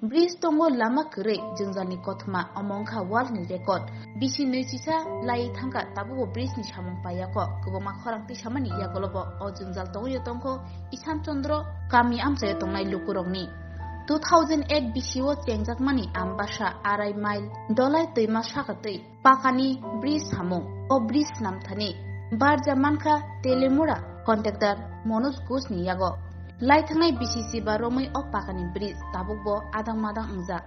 bridge দঙ্গ Lama করে জঞ্জালনি কথমা অমংখা ওয়ালনি record BC নৈচিসা লাই থাঙ্কা তাবুবো ব্রিজনি সামং পাইয়াক গোবमा খরাংতি সামানি ইয়াগলব অ জঞ্জাল দঙ্গyo তংখো ইসান চন্দ্র কামি আমসায় তংনাই লুকুরংনি 2008 BCO চেংজাকমানি আমবাসা আড়াই মাইল দলাই তৈমা সাকাতৈ পাকানি ব্রিজ সামং ও ব্রিজ নামথানি বারজা মানখা তেলেমুড়া কন্ট্রাক্টর মনোজ ঘোষনি ইয়াগ লাইথাंनाय BCC ba romai o pakani bridge tabukbo adang madang ungjak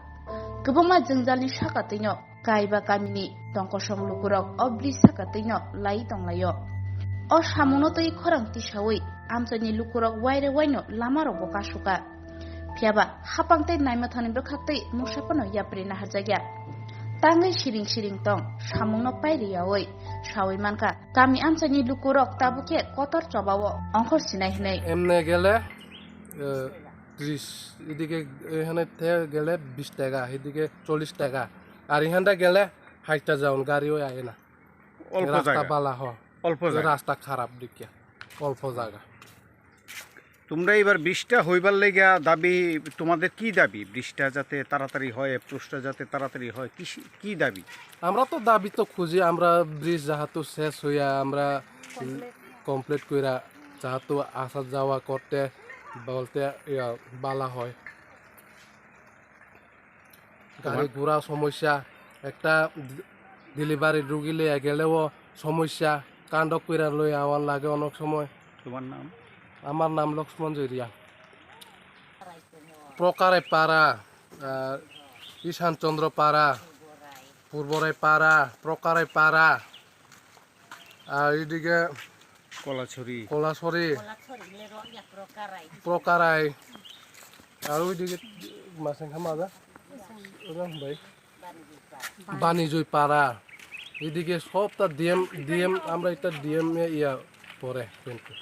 gobongma jengjalni sakatino kaiba kamini tongkosong lukurok o bridge sakatino lai tonglayo o samuno tei khorang tisawi amchani lukurok waire waino lamarok bo kasuka phiaba hapangtai naimathani brokhaktei musapano yapri na harjagya tangai siring siring tong samungno pairiyawi sawi manka kami amchani lukurok tabuke kotor chobawo ongkhor sinai hinai এমনে গেলে 30 এদিকে এখানে গেলে 20 টাকা এদিকে 40 টাকা আর এখানটা গেলে 60 টা যাওন গাড়িও আয় না অল্প রাস্তা জায়গা বালা হ অল্প জায়গা রাস্তা খারাপ দিকে অল্প জায়গা তোমরা এবার বৃষ্টিটা হইবার লাগা দাবি তোমাদের কি দাবি বৃষ্টিটা যাতে তাড়াতাড়ি হয় অ্যাপ্রোচটা যাতে তাড়াতাড়ি হয় কি দাবি আমরা তো দাবি তো খুঁজি আমরা ব্রিজ যাহাতো শেষ হইয়া আমরা কমপ্লিট কইরা যাহাতো আসা যাওয়া করতে বলতে বালা হয় গাড়ি ঘোড়া সমস্যা একটা ডেলিভারি রুগী লইয়া গেলেও সমস্যা কাণ্ড কইরা লই আওয়ার লাগে অনেক সময় তোমার নাম আমার নাম লক্ষ্মণ জরিয়া প্রকারে পাড়া ঈশান চন্দ্র পাড়া পূর্বরাই পাড়া প্রকারে পাড়া আর এদিকে কলাছড়ি প্রকারাই আর ওইদিকে মাসেংখা মাজা ভাই বাণিজ্যই পাড়া এদিকে সবটা ডিএম আমরা একটা ডিএম ইয়া পরে কিন্তু